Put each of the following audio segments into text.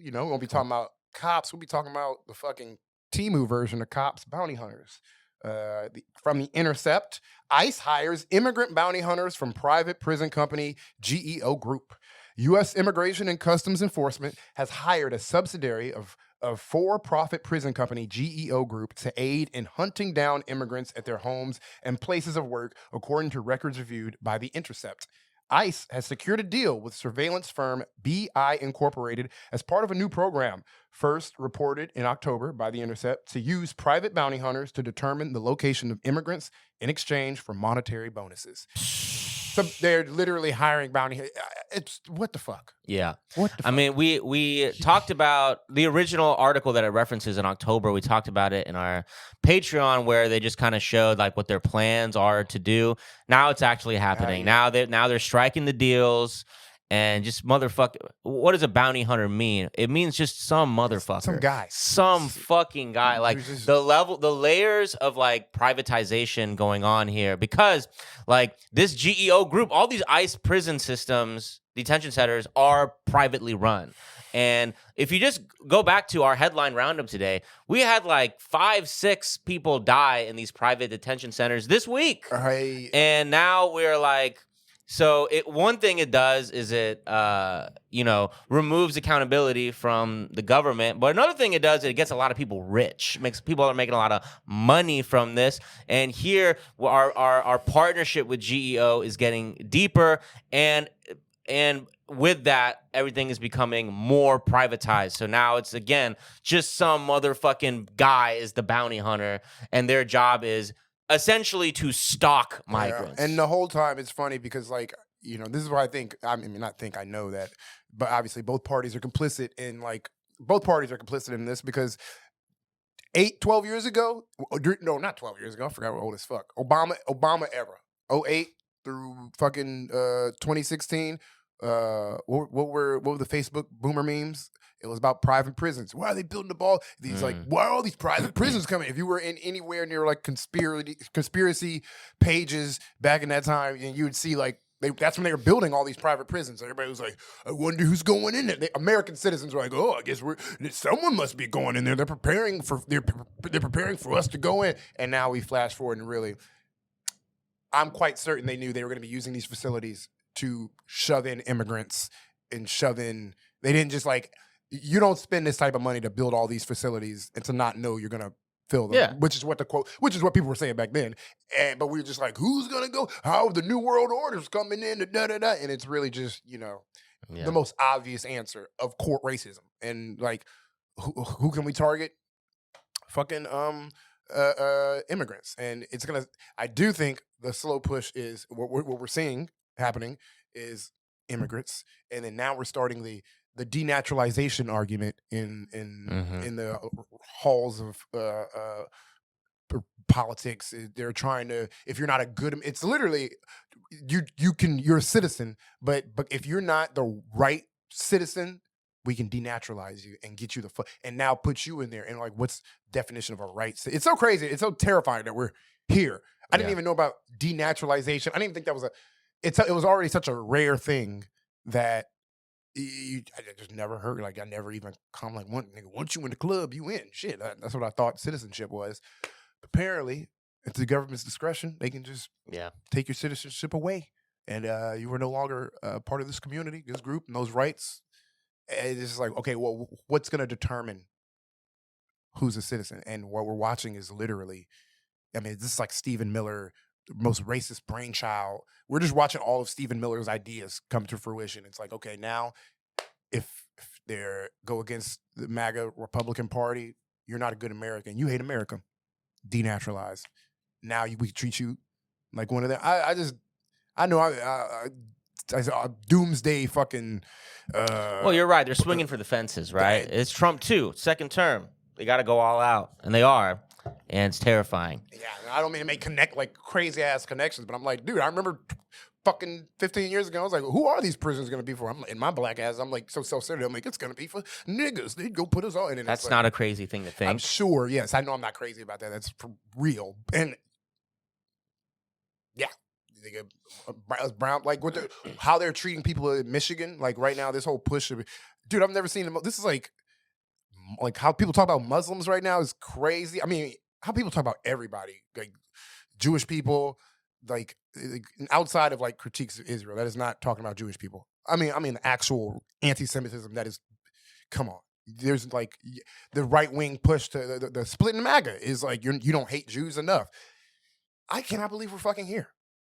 we won't be talking about cops. We'll be talking about the fucking Temu version of cops, bounty hunters. From The Intercept, ICE hires immigrant bounty hunters from private prison company GEO Group. U.S. Immigration and Customs Enforcement has hired a subsidiary of for-profit prison company GEO Group to aid in hunting down immigrants at their homes and places of work, according to records reviewed by The Intercept. ICE has secured a deal with surveillance firm BI Incorporated as part of a new program, first reported in October by The Intercept, to use private bounty hunters to determine the location of immigrants in exchange for monetary bonuses. So they're literally hiring bounty. It's what the fuck? Yeah. What the fuck? I mean, we talked about the original article that it references in October. We talked about it in our Patreon, where they just kind of showed like what their plans are to do. Now it's actually happening. Now they're striking the deals. And just motherfucker, what does a bounty hunter mean? It means just some motherfucker. Some guy. Some fucking guy. Like the layers of like privatization going on here. Because like this GEO Group, all these ICE prison systems, detention centers are privately run. And if you just go back to our headline roundup today, we had like 5-6 people die in these private detention centers this week. Right. And now we're like, so one thing it does is it, removes accountability from the government. But another thing it does is it gets a lot of people rich. Makes people are making a lot of money from this. And here, our partnership with GEO is getting deeper, and with that, everything is becoming more privatized. So now it's, again, just some motherfucking guy is the bounty hunter, and their job is essentially to stalk migrants. Yeah. And the whole time it's funny because, like, this is what I think. I know that, but obviously both parties are complicit in this because 12 years ago, no, not 12 years ago, I forgot, we're old as fuck. Obama era, 2008 through fucking 2016. What were the Facebook boomer memes? It was about private prisons. Why are they building the ball? Like, why are all these private prisons coming? If you were in anywhere near like conspiracy pages back in that time, and you would see like that's when they were building all these private prisons. Everybody was like, I wonder who's going in there. American citizens were like, oh, I guess someone must be going in there. They're preparing for us to go in. And now we flash forward, and really, I'm quite certain they knew they were going to be using these facilities to shove in immigrants and they didn't just like, you don't spend this type of money to build all these facilities and to not know you're going to fill them, yeah. which is what people were saying back then. But we were just like, who's going to go? How the New World Order's coming in, da-da-da. And it's really just, the most obvious answer of court racism. And like, who can we target? Fucking immigrants. And I do think the slow push is what we're seeing happening is immigrants, and then now we're starting the denaturalization argument in the halls of politics. They're trying to, if you're not a good, it's literally you're a citizen, but if you're not the right citizen, we can denaturalize you and get you and now put you in there. And like, what's definition of a right? It's so crazy. It's so terrifying that we're here. I didn't even know about denaturalization. I didn't even think that was it was already such a rare thing that I just never heard. Like, I never even come like, once you in the club, you in. Shit, that's what I thought citizenship was. Apparently, it's the government's discretion. They can just take your citizenship away, and you are no longer part of this community, this group, and those rights. And it's just like, okay, well, what's going to determine who's a citizen? And what we're watching is literally, this is like Stephen Miller, the most racist brainchild. We're just watching all of Stephen Miller's ideas come to fruition. It's like, okay, now if they go against the MAGA Republican Party, you're not a good American. You hate America. Denaturalized. Now we treat you like one of them. I know I doomsday fucking. Well, you're right. They're swinging for the fences, right? It's Trump too, second term. They got to go all out, and they are. And it's terrifying. Yeah, I don't mean to make crazy ass connections, but I'm like, dude, I remember fucking 15 years ago, I was like, who are these prisons going to be for? I'm like, in my black ass, I'm like so self-centered. I'm like, it's going to be for niggas. They'd go put us all in. And that's not a crazy thing to think. I'm sure. Yes, I know I'm not crazy about that. That's for real. And yeah, they get brown, like how they're treating people in Michigan. Like right now, this whole push of dude, I've never seen this is like how people talk about Muslims right now is crazy. I mean, how people talk about everybody, like Jewish people, like outside of like critiques of Israel. That is not talking about Jewish people. I mean, the actual anti-Semitism that is. Come on. There's like the right wing push to the split in MAGA is like you don't hate Jews enough. I cannot believe we're fucking here.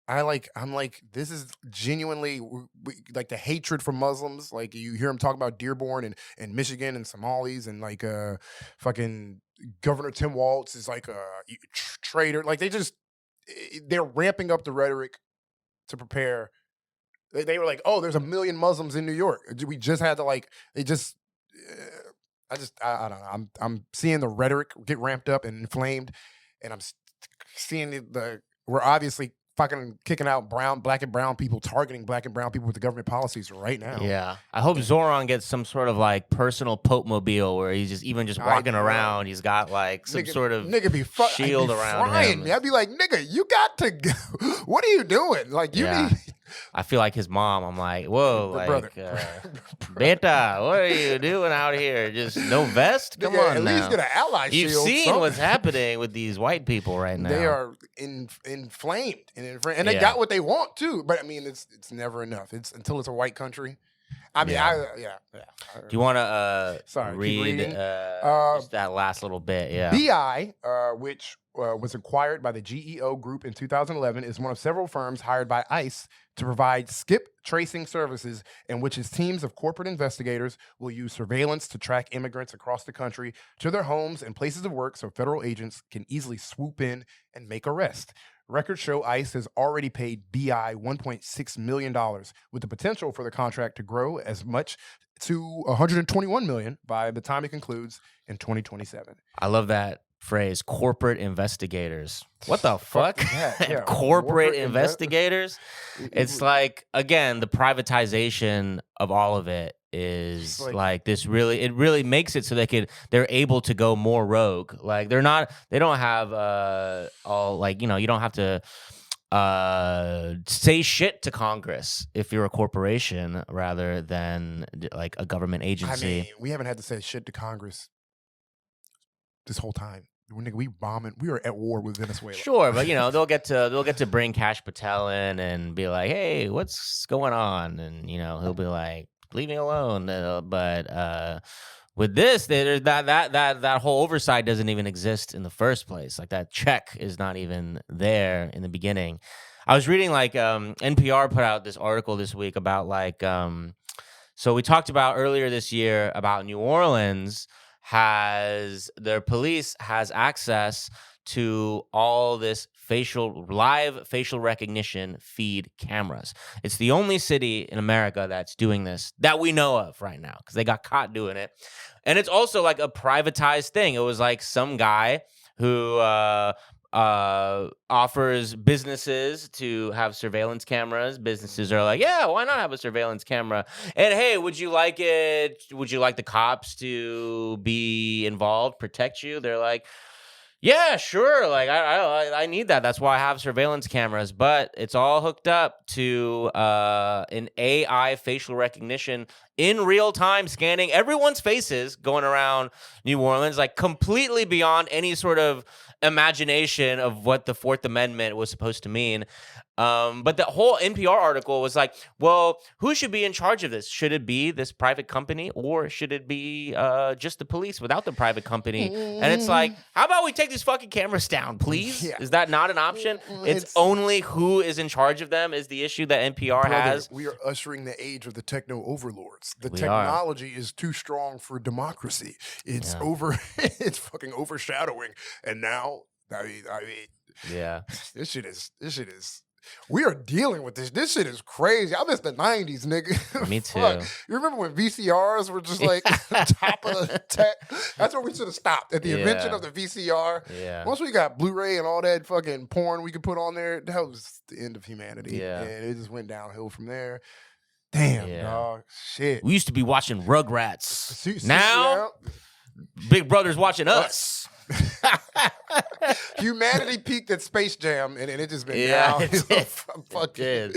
I'm like, this is genuinely like the hatred for Muslims. Like you hear them talk about Dearborn and Michigan and Somalis and like fucking Governor Tim Walz is like a traitor. Like they're ramping up the rhetoric to prepare. They were like, oh, there's 1 million Muslims in New York. We just had to like I don't know. I'm seeing the rhetoric get ramped up and inflamed, and I'm seeing we're obviously fucking kicking out black and brown people, targeting black and brown people with the government policies right now. Yeah, I hope Zoran gets some sort of like personal Pope mobile where he's just walking around. He's got like some sort of shield around him. I'd be like, nigga, you got to go. What are you doing? Like you need. I feel like his mom. I'm like, whoa, like, Beta, what are you doing out here? Just no vest? Come on, at now. least get an ally shield. You've seen what's happening with these white people right now. They are inflamed and they got what they want too. But I mean, it's never enough. It's until it's a white country. I mean, Do you want to read just that last little bit? Yeah. BI, which was acquired by the GEO Group in 2011, is one of several firms hired by ICE to provide skip tracing services in which its teams of corporate investigators will use surveillance to track immigrants across the country to their homes and places of work so federal agents can easily swoop in and make arrests. Records show ICE has already paid BI $1.6 million, with the potential for the contract to grow as much to $121 million by the time it concludes in 2027. I love that phrase, corporate investigators. What the fuck? Yeah. Corporate investigators? It's like, again, the privatization of all of it is like this it really makes it so they're able to go more rogue. Like they don't have all like, you don't have to say shit to Congress if you're a corporation rather than like a government agency. I mean, we haven't had to say shit to Congress this whole time. We bombing. We are at war with Venezuela. Sure, but they'll get to bring Kash Patel in and be like, "Hey, what's going on?" And he'll be like, "Leave me alone." But with this, that whole oversight doesn't even exist in the first place. Like that check is not even there in the beginning. I was reading like NPR put out this article this week about like so we talked about earlier this year about New Orleans. Their police has access to all this live facial recognition feed cameras. It's the only city in America that's doing this that we know of right now because they got caught doing it. And it's also like a privatized thing. It was like some guy who offers businesses to have surveillance cameras. Businesses are like, yeah, why not have a surveillance camera? And hey, would you like the cops to be involved, protect you? They're like, yeah, sure. Like I need that. That's why I have surveillance cameras. But it's all hooked up to an AI facial recognition in real time, scanning everyone's faces going around New Orleans, like completely beyond any sort of imagination of what the Fourth Amendment was supposed to mean. But the whole NPR article was like, well, who should be in charge of this? Should it be this private company or should it be just the police without the private company? And it's like, how about we take these fucking cameras down, please? Yeah. Is that not an option? It's only who is in charge of them is the issue that NPR has. We are ushering the age of the techno overlords. The technology is too strong for democracy. It's it's fucking overshadowing. And now, I mean, this shit is. We are dealing with this. This shit is crazy. I miss the 90s, nigga. Me too. You remember when VCRs were just like top of the tech? That's where we should have stopped at the invention of the VCR. Yeah. Once we got Blu-ray and all that fucking porn we could put on there, that was the end of humanity. Yeah. And it just went downhill from there. Damn, dog. Shit. We used to be watching Rugrats. Now, Big Brother's watching us. Humanity peaked at Space Jam, and it just been down. It did.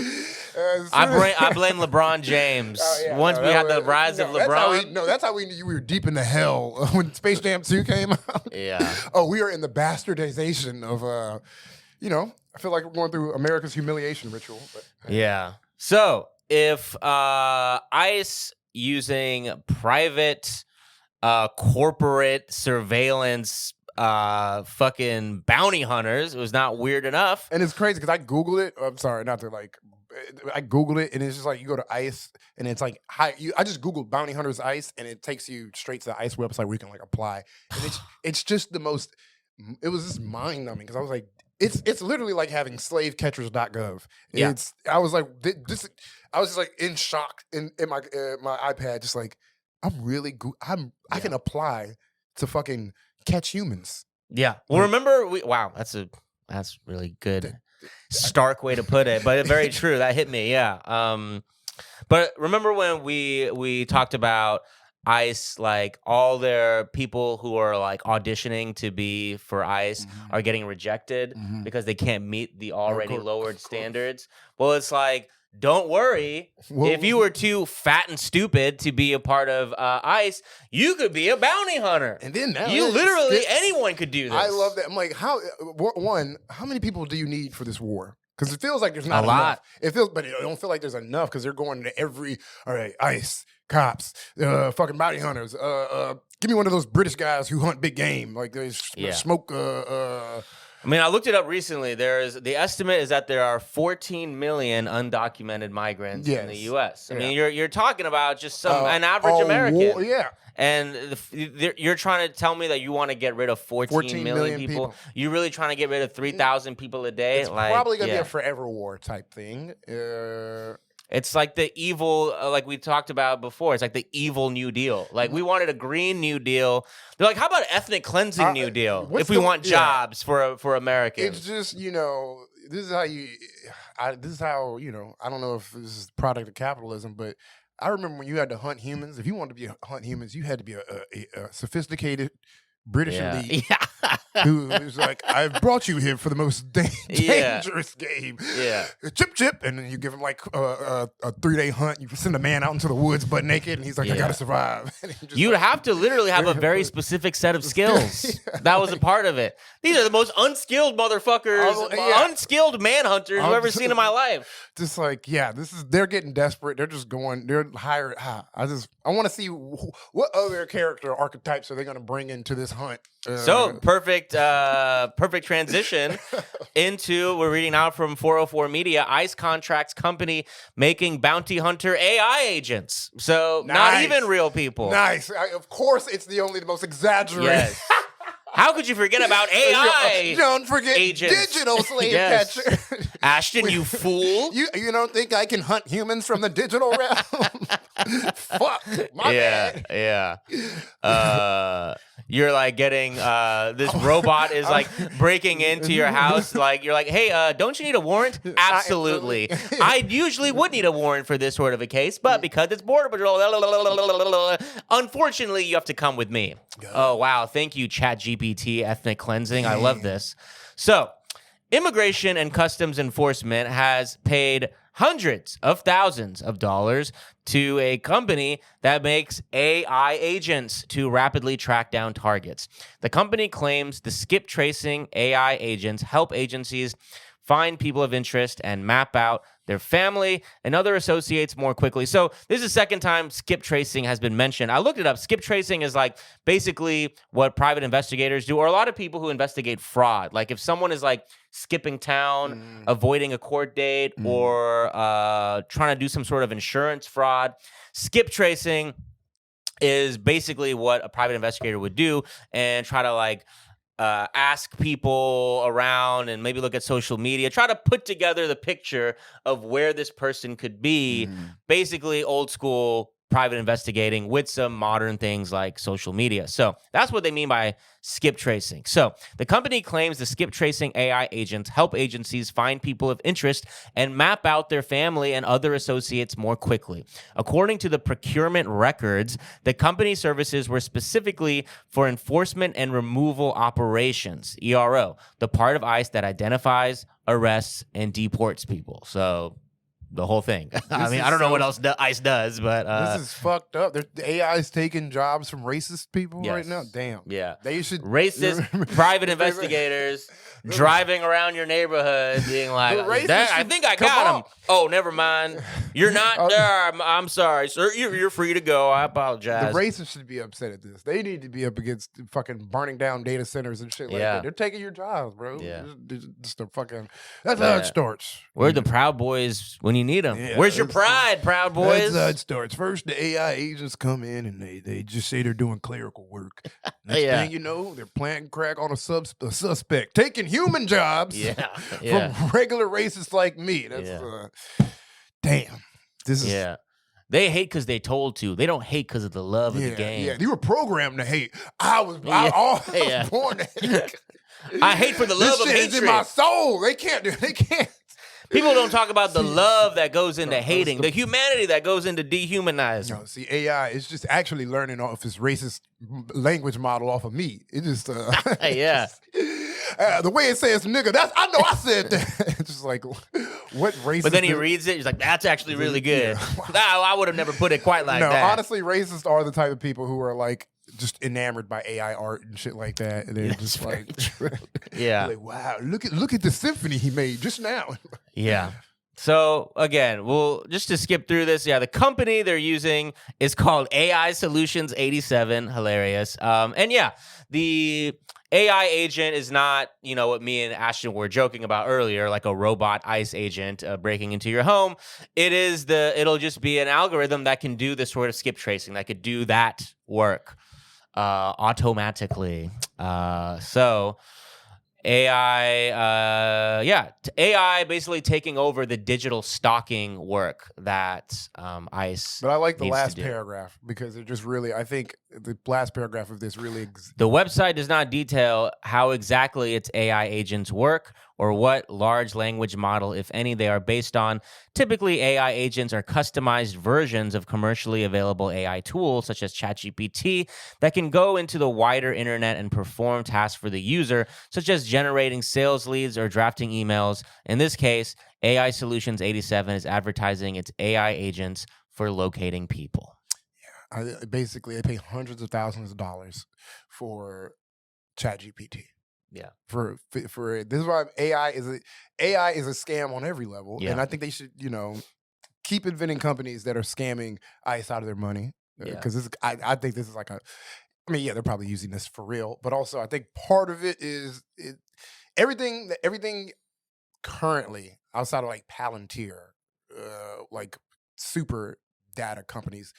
I blame LeBron James. Once we had the rise of LeBron. That's how we knew we were deep into hell when Space Jam 2 came out. Yeah. Oh, we are in the bastardization of, I feel like we're going through America's humiliation ritual. But, yeah. So if ICE using private corporate surveillance fucking bounty hunters was not weird enough. And it's crazy because I Googled it. I'm sorry, not to like, I Googled it and it's just like you go to ICE and it's like, I just Googled bounty hunters ICE and it takes you straight to the ICE website where you can like apply. And it's just the most, it was just mind numbing because I was like, it's literally like having slavecatchers.gov. Yeah. I was like, I was just like in shock in my iPad, just like, I'm really good. I can apply to fucking catch humans. Yeah. Well, remember that's really good, stark way to put it, but very true. That hit me. Yeah. But remember when we talked about ICE, like all their people who are like auditioning to be for ICE are getting rejected because they can't meet the already lowered standards. Well, it's like, don't worry. If you were too fat and stupid to be a part of ICE, you could be a bounty hunter. And then now anyone could do this. I love that. I'm like, how many people do you need for this war? Because it feels like there's not a enough. lot. But it don't feel like there's enough because they're going to all right, ICE, cops, fucking bounty hunters. Give me one of those British guys who hunt big game. Like they smoke. I mean, I looked it up recently. The estimate is that there are 14 million undocumented migrants in the U.S. I mean, you're talking about just an average American. And you're trying to tell me that you want to get rid of 14 million people? You're really trying to get rid of 3,000 people a day? It's probably going to be a forever war type thing. It's like the evil, like we talked about before. It's like the evil New Deal. Like we wanted a Green New Deal. They're like, how about ethnic cleansing New Deal? If we want jobs for Americans. It's just, this is how I don't know if this is the product of capitalism, but I remember when you had to hunt humans. If you wanted to hunt humans, you had to be a sophisticated British elite who was like, I've brought you here for the most dangerous game. Yeah. Chip. And then you give him like a 3-day hunt. You send a man out into the woods butt naked and he's like, I got to survive. You'd have to literally have a very specific set of skills. That was a part of it. These are the most unskilled motherfuckers, unskilled manhunters I've ever seen in my life. Just like, they're getting desperate. They're just going, they're hired. I want to see what other character archetypes are they going to bring into this hunt. So perfect transition into, we're reading out from 404 Media, ICE contracts company making bounty hunter AI agents. So not even real people. Nice. Of course, it's the most exaggerated. Yes. How could you forget about AI? Don't forget agents. Digital slave catcher. Ashton, you fool. You don't think I can hunt humans from the digital realm? Fuck. My bad. Yeah. You're like getting this robot is like breaking into your house. Like you're like, hey, don't you need a warrant? Absolutely. I usually would need a warrant for this sort of a case, but because it's Border Patrol, unfortunately, you have to come with me. Oh wow, thank you, ChatGPT ethnic cleansing. I love this. So, Immigration and Customs Enforcement has paid hundreds of thousands of dollars to a company that makes AI agents to rapidly track down targets. The company claims the skip tracing AI agents help agencies find people of interest and map out their family and other associates more quickly. So this is the second time skip tracing has been mentioned. I looked it up. Skip tracing is like basically what private investigators do, or a lot of people who investigate fraud. Like if someone is like skipping town, avoiding a court date, or trying to do some sort of insurance fraud, skip tracing is basically what a private investigator would do and try to like ask people around and maybe look at social media, try to put together the picture of where this person could be. Basically old school private investigating with some modern things like social media. So that's what they mean by skip tracing. So the company claims the skip tracing AI agents help agencies find people of interest and map out their family and other associates more quickly. According to the procurement records, the company services were specifically for enforcement and removal operations, ERO, the part of ICE that identifies, arrests, and deports people. So the whole thing. I mean, is I don't know so- what else ICE does, but this is fucked up. The AI is taking jobs from racist people right now. Yes. Damn. yeah. They should Racist private investigators driving around your neighborhood being like, racists I should think I come got on. him. Oh, never mind. You're not Oh, there. I'm sorry, sir. You're free to go. I The apologize. racists should be upset at this. They need to be up against fucking burning down data centers and shit like Yeah. that. They're taking your jobs, bro. Yeah. Just a fucking. That's how it Yeah. starts. Where are the Proud Boys when you need them? Yeah, Where's your that's- pride, Proud Boys? That's how it starts. First, the AI agents come in and they just say they're doing clerical work. Next Yeah. thing you know, they're planting crack on a suspect, taking human jobs Yeah. from regular racists like me. That's damn. This is Yeah. They hate because they told to. They don't hate because of the love of the game. Yeah, you were programmed to hate. I was Yeah. born to hate. I hate for the love This of shit is hatred. in my soul. They can't do. They can't. People don't talk about the love that goes into No, hating, that's the humanity that goes into dehumanizing. No, see, AI is just actually learning off its racist language model off of me. It just, Yeah. the way it says "nigga," I know I said that. It's just like, what racist? But then he reads it, he's like, that's actually really good. Yeah. No, I would have never put it quite like no, that. honestly, racists are the type of people who are like just enamored by AI art and shit like that, and they're That's just like, Yeah. like, wow, look at the symphony he made just now. Yeah. So again, we'll just to skip through this. Yeah, the company they're using is called AI Solutions 87. Hilarious. And yeah, the AI agent is not, what me and Ashton were joking about earlier, like a robot ICE agent breaking into your home. It'll just be an algorithm that can do this sort of skip tracing, that could do that work automatically. So AI, AI basically taking over the digital stalking work that ICE. But I like the needs to last do. paragraph because it just really, I think the last paragraph of this really. The website does not detail how exactly its AI agents work or what large language model, if any, they are based on. Typically, AI agents are customized versions of commercially available AI tools, such as ChatGPT, that can go into the wider internet and perform tasks for the user, such as generating sales leads or drafting emails. In this case, AI Solutions 87 is advertising its AI agents for locating people. Basically, they pay hundreds of thousands of dollars for ChatGPT. Yeah. For this is why AI is a scam on every level, Yeah. and I think they should keep inventing companies that are scamming ICE out of their money because I think this is like they're probably using this for real, but also I think part of it is everything currently outside of like Palantir, like super data companies.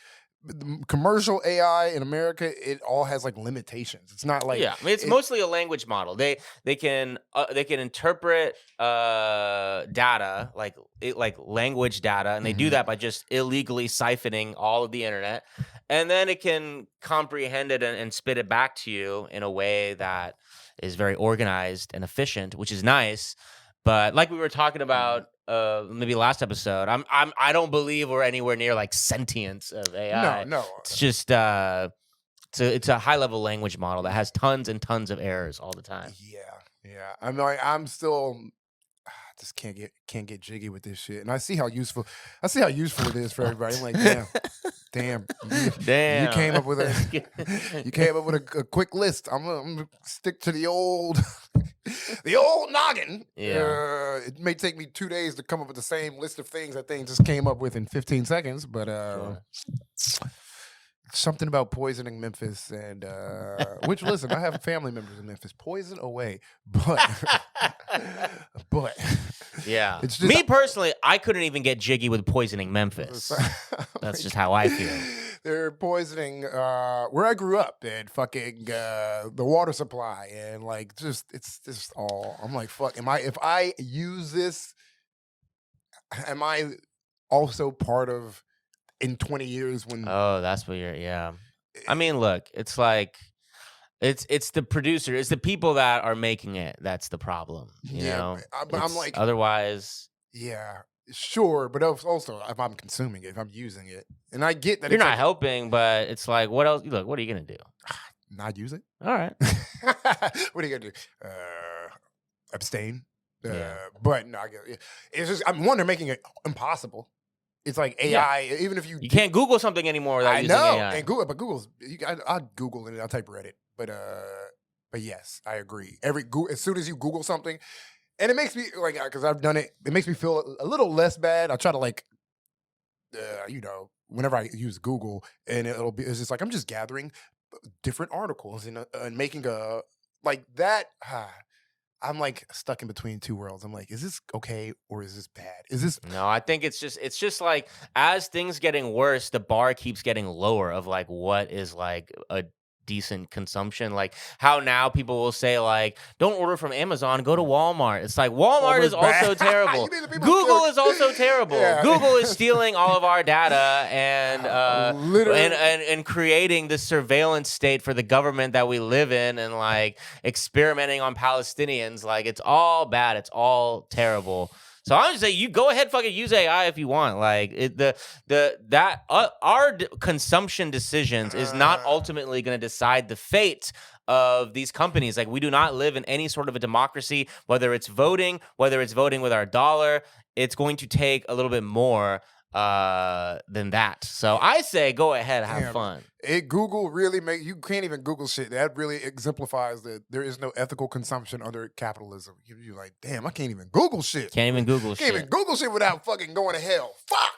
The commercial AI in America, it all has like limitations. It's not like It's mostly a language model. They can interpret data like language data, and they do that by just illegally siphoning all of the internet, and then it can comprehend it and spit it back to you in a way that is very organized and efficient, which is nice. But like we were talking about maybe last episode, I don't believe we're anywhere near like sentience of AI. No. It's just it's a high level language model that has tons and tons of errors all the time. Yeah. I'm still just can't get jiggy with this shit. And I see how useful it is for everybody. I'm like, damn. You came up with a quick list. I'm gonna stick to the old noggin. Yeah. It may take me 2 days to come up with the same list of things that thing just came up with in 15 seconds, but something about poisoning Memphis and which listen, I have family members in Memphis. Poison away. But yeah. it's just Me personally, I couldn't even get jiggy with poisoning Memphis. That's just how I feel. They're poisoning where I grew up and fucking the water supply and like it's just all I'm like, fuck, if I use this, am I also part of in 20 years when Oh, that's what yeah. I mean, look, it's like it's the producer, it's the people that are making it that's the problem. You know? but I'm like otherwise. Yeah, sure, but also if I'm consuming it, if I'm using it, and I get that You're it's not like, helping, but it's like, what else? Look, what are you gonna do? not use it. All right. What are you gonna do? Abstain. But no, I guess it's just I'm one, they're making it impossible. It's like AI, even if you can't Google something anymore without using AI. And Google's I Google it, I'll type Reddit. But yes, I agree. As soon as you Google something, and it makes me like, because I've done it, it makes me feel a little less bad. I try to like, whenever I use Google, and it's just like I'm just gathering different articles and making a like that. I'm like stuck in between two worlds. I'm like, is this okay or is this bad? Is this No, I think it's just like as things getting worse, the bar keeps getting lower of like what is like a decent consumption. Like how now people will say like, don't order from Amazon, go to Walmart. It's like Walmart is also terrible. Google is also terrible. Yeah. Google is stealing all of our data and creating this surveillance state for the government that we live in and like experimenting on Palestinians. Like it's all bad. It's all terrible. So I'm just saying, you go ahead, fucking use AI if you want. Like our consumption decisions is not ultimately going to decide the fate of these companies. Like we do not live in any sort of a democracy. Whether it's voting with our dollar, it's going to take a little bit more than that. So I say, go ahead, have fun. Google really you can't even Google shit. That really exemplifies that there is no ethical consumption under capitalism. You're like, damn, I can't even Google shit. Can't even Google shit without fucking going to hell. Fuck.